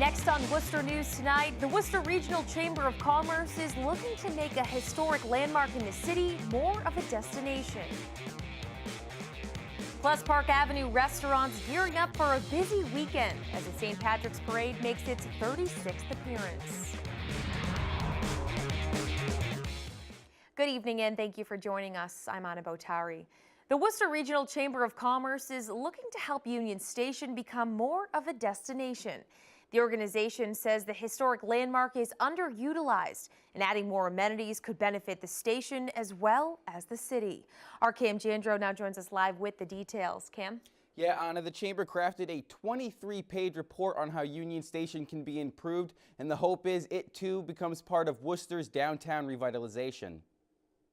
Next on Worcester News tonight, the Worcester Regional Chamber of Commerce is looking to make a historic landmark in the city more of a destination. Plus, Park Avenue restaurants gearing up for a busy weekend as the St. Patrick's Parade makes its 36th appearance. Good evening and thank you for joining us. I'm Anna Botari. The Worcester Regional Chamber of Commerce is looking to help Union Station become more of a destination. The organization says the historic landmark is underutilized and adding more amenities could benefit the station as well as the city. Our Cam Jandro now joins us live with the details. Cam? Yeah, Anna, the Chamber crafted a 23-page report on how Union Station can be improved, and the hope is it too becomes part of Worcester's downtown revitalization.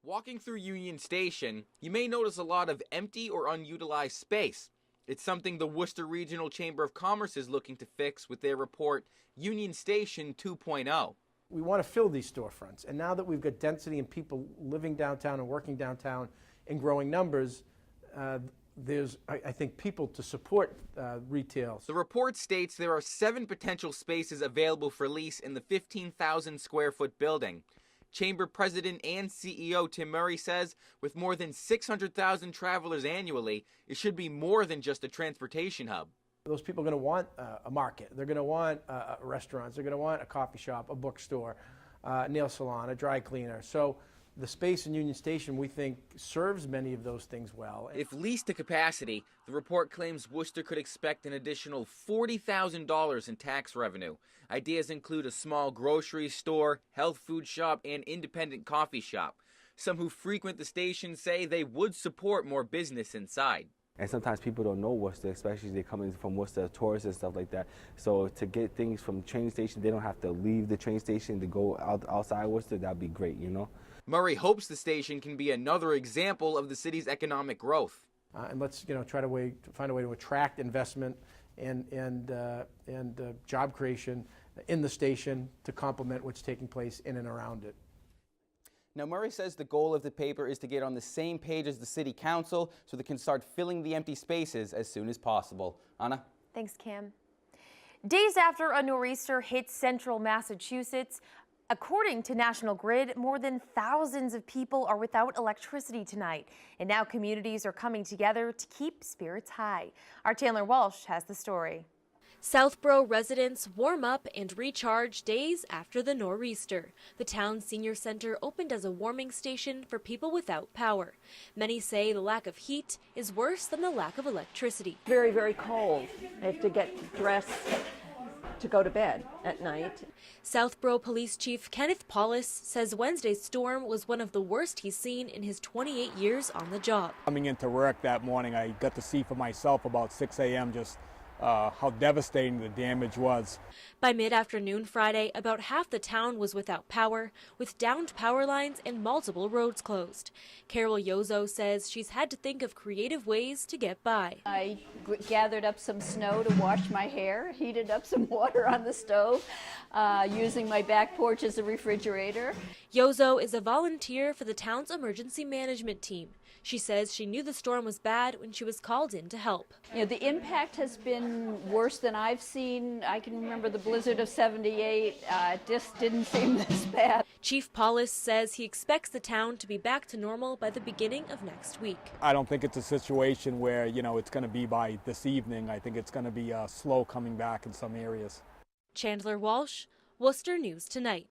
Walking through Union Station, you may notice a lot of empty or unutilized space. It's something the Worcester Regional Chamber of Commerce is looking to fix with their report, Union Station 2.0. We want to fill these storefronts, and now that we've got density and people living downtown and working downtown in growing numbers, there's, I think, people to support retail. The report states there are 7 potential spaces available for lease in the 15,000 square foot building. Chamber President and CEO Tim Murray says with more than 600,000 travelers annually, it should be more than just a transportation hub. Those people are going to want a market. They're going to want restaurants. They're going to want a coffee shop, a bookstore, a nail salon, a dry cleaner. So the space in Union Station, we think, serves many of those things well. If leased to capacity, the report claims Worcester could expect an additional $40,000 in tax revenue. Ideas include a small grocery store, health food shop, and independent coffee shop. Some who frequent the station say they would support more business inside. And sometimes people don't know Worcester, especially if they're coming from Worcester, tourists and stuff like that. So to get things from train station, they don't have to leave the train station to go outside Worcester. That'd be great, you know. Murray hopes the station can be another example of the city's economic growth. And let's try to find a way to attract investment and job creation in the station to complement what's taking place in and around it. Now, Murray says the goal of the paper is to get on the same page as the City Council so they can start filling the empty spaces as soon as possible. Anna? Thanks, Cam. Days after a nor'easter hit central Massachusetts, according to National Grid, more than thousands of people are without electricity tonight, and now communities are coming together to keep spirits high. Our Taylor Walsh has the story. Southborough residents warm up and recharge days after the nor'easter. The town's senior center opened as a warming station for people without power. Many say the lack of heat is worse than the lack of electricity. Very, very cold. I have to get dressed to go to bed at night. Southborough Police Chief Kenneth Paulus says Wednesday's storm was one of the worst he's seen in his 28 years on the job. Coming into work that morning, I got to see for myself about 6 a.m. just how devastating the damage was. By mid-afternoon Friday, about half the town was without power, with downed power lines and multiple roads closed. Carol Yozo says she's had to think of creative ways to get by. I gathered up some snow to wash my hair, heated up some water on the stove, using my back porch as a refrigerator. Yozo is a volunteer for the town's emergency management team. She says she knew the storm was bad when she was called in to help. You know, the impact has been worse than I've seen. I can remember the blizzard of '78. It just didn't seem this bad. Chief Paulus says he expects the town to be back to normal by the beginning of next week. I don't think it's a situation where, it's going to be by this evening. I think it's going to be slow coming back in some areas. Chandler Walsh, Worcester News Tonight.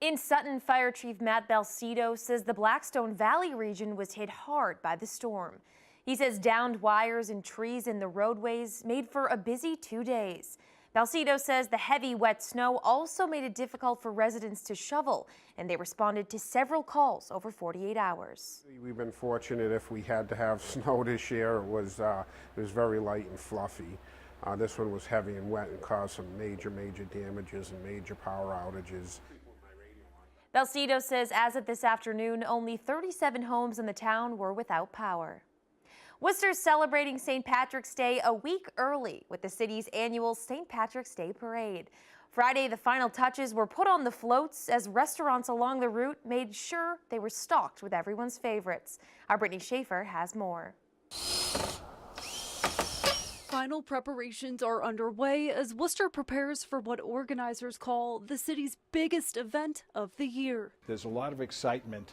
In Sutton, Fire Chief Matt Balsito says the Blackstone Valley region was hit hard by the storm. He says downed wires and trees in the roadways made for a busy 2 days. Balsito says the heavy, wet snow also made it difficult for residents to shovel, and they responded to several calls over 48 hours. We've been fortunate if we had to have snow this year. It was very light and fluffy. This one was heavy and wet and caused some major damages and major power outages. Balsito says as of this afternoon, only 37 homes in the town were without power. Worcester's celebrating St. Patrick's Day a week early with the city's annual St. Patrick's Day Parade. Friday, the final touches were put on the floats as restaurants along the route made sure they were stocked with everyone's favorites. Our Brittany Schaefer has more. Final preparations are underway as Worcester prepares for what organizers call the city's biggest event of the year. There's a lot of excitement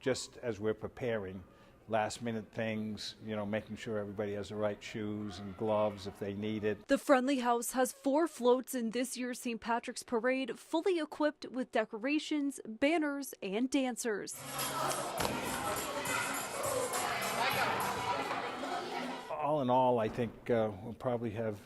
just as we're preparing. Last minute things, making sure everybody has the right shoes and gloves if they need it. The Friendly House has 4 floats in this year's St. Patrick's Parade, fully equipped with decorations, banners, and dancers. All in all, I think we'll probably have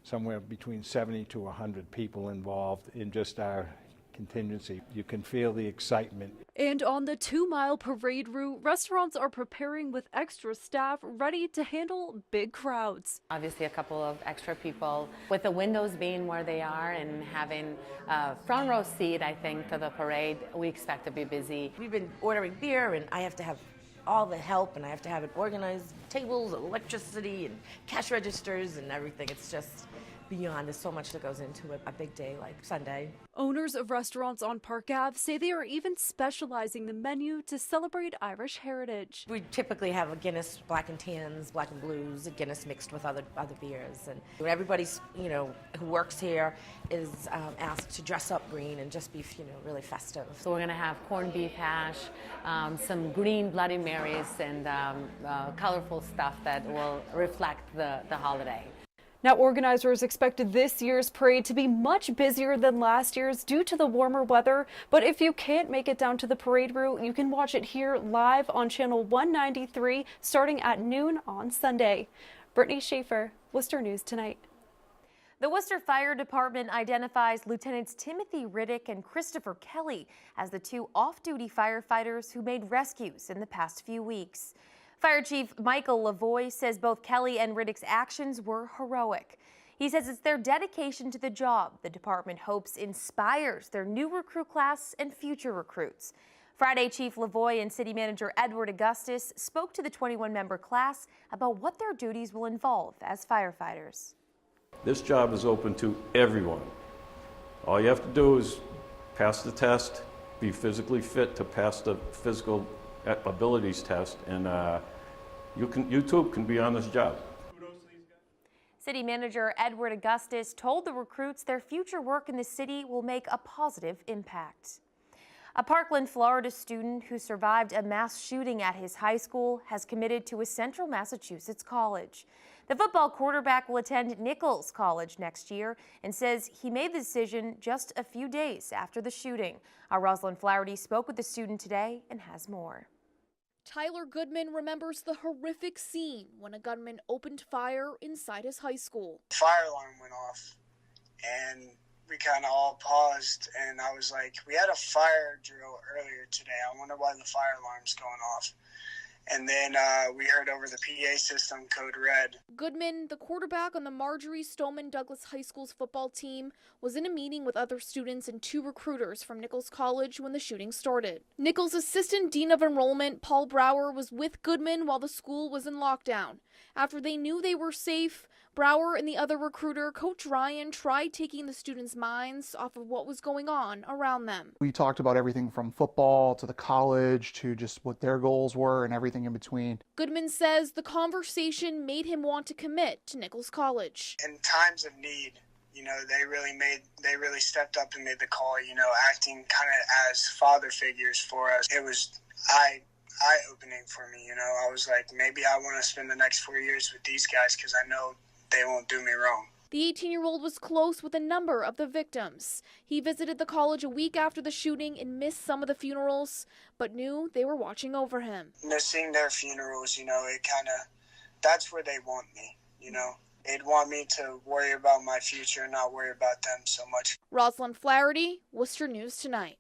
somewhere between 70 to 100 people involved in just our contingency. You can feel the excitement. And on the 2-mile parade route, restaurants are preparing with extra staff ready to handle big crowds. Obviously a couple of extra people. With the windows being where they are and having a front row seat, I think, to the parade, we expect to be busy. We've been ordering beer, and I have to have all the help, and I have to have it organized, tables, electricity, and cash registers and everything. It's just beyond. There's so much that goes into a big day like Sunday. Owners of restaurants on Park Ave say they are even specializing the menu to celebrate Irish heritage. We typically have a Guinness Black and Tans, Black and Blues, a Guinness mixed with other beers. And everybody's, who works here is asked to dress up green and just be, really festive. So we're going to have corned beef hash, some green Bloody Marys, and colorful stuff that will reflect the holiday. Now, organizers expected this year's parade to be much busier than last year's due to the warmer weather. But if you can't make it down to the parade route, you can watch it here live on Channel 193 starting at noon on Sunday. Brittany Schaefer, Worcester News Tonight. The Worcester Fire Department identifies Lieutenants Timothy Riddick and Christopher Kelly as the 2 off-duty firefighters who made rescues in the past few weeks. Fire Chief Michael Lavoie says both Kelly and Riddick's actions were heroic. He says it's their dedication to the job the department hopes inspires their new recruit class and future recruits. Friday, Chief Lavoie and City Manager Edward Augustus spoke to the 21-member class about what their duties will involve as firefighters. This job is open to everyone. All you have to do is pass the test, be physically fit to pass the physical abilities test, and you too can be on this job. City Manager Edward Augustus told the recruits their future work in the city will make a positive impact. A Parkland, Florida student who survived a mass shooting at his high school has committed to a Central Massachusetts college. The football quarterback will attend Nicholls College next year and says he made the decision just a few days after the shooting. Our Rosalind Flaherty spoke with the student today and has more. Tyler Goodman remembers the horrific scene when a gunman opened fire inside his high school. The fire alarm went off, and we kind of all paused, and I was like, we had a fire drill earlier today. I wonder why the fire alarm's going off. And then we heard over the PA system code red. Goodman, the quarterback on the Marjorie Stoneman Douglas High School's football team, was in a meeting with other students and 2 recruiters from Nicholls College when the shooting started. Nichols' assistant dean of enrollment, Paul Brower, was with Goodman while the school was in lockdown. After they knew they were safe, Brower and the other recruiter, Coach Ryan, tried taking the students' minds off of what was going on around them. We talked about everything from football to the college to just what their goals were and everything in between. Goodman says the conversation made him want to commit to Nicholls College. In times of need, they really stepped up and made the call, acting kind of as father figures for us. It was eye-opening for me, I was like, maybe I want to spend the next 4 years with these guys because I know they won't do me wrong. The 18-year-old was close with a number of the victims. He visited the college a week after the shooting and missed some of the funerals, but knew they were watching over him. Seeing their funerals, that's where they want me, They'd want me to worry about my future and not worry about them so much. Rosalind Flaherty, Worcester News Tonight.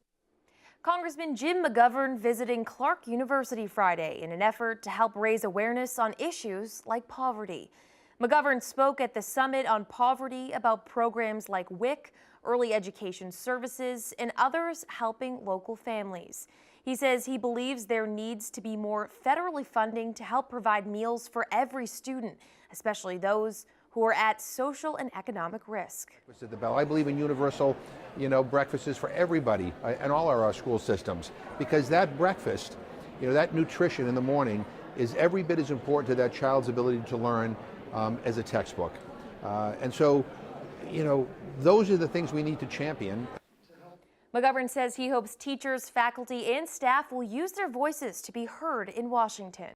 Congressman Jim McGovern visiting Clark University Friday in an effort to help raise awareness on issues like poverty. McGovern spoke at the Summit on Poverty about programs like WIC, Early Education Services, and others helping local families. He says he believes there needs to be more federally funding to help provide meals for every student, especially those who are at social and economic risk. I believe in universal, breakfasts for everybody in all our school systems, because that breakfast, that nutrition in the morning is every bit as important to that child's ability to learn as a textbook. And so, you know, those are the things we need to champion. McGovern says he hopes teachers, faculty, and staff will use their voices to be heard in Washington.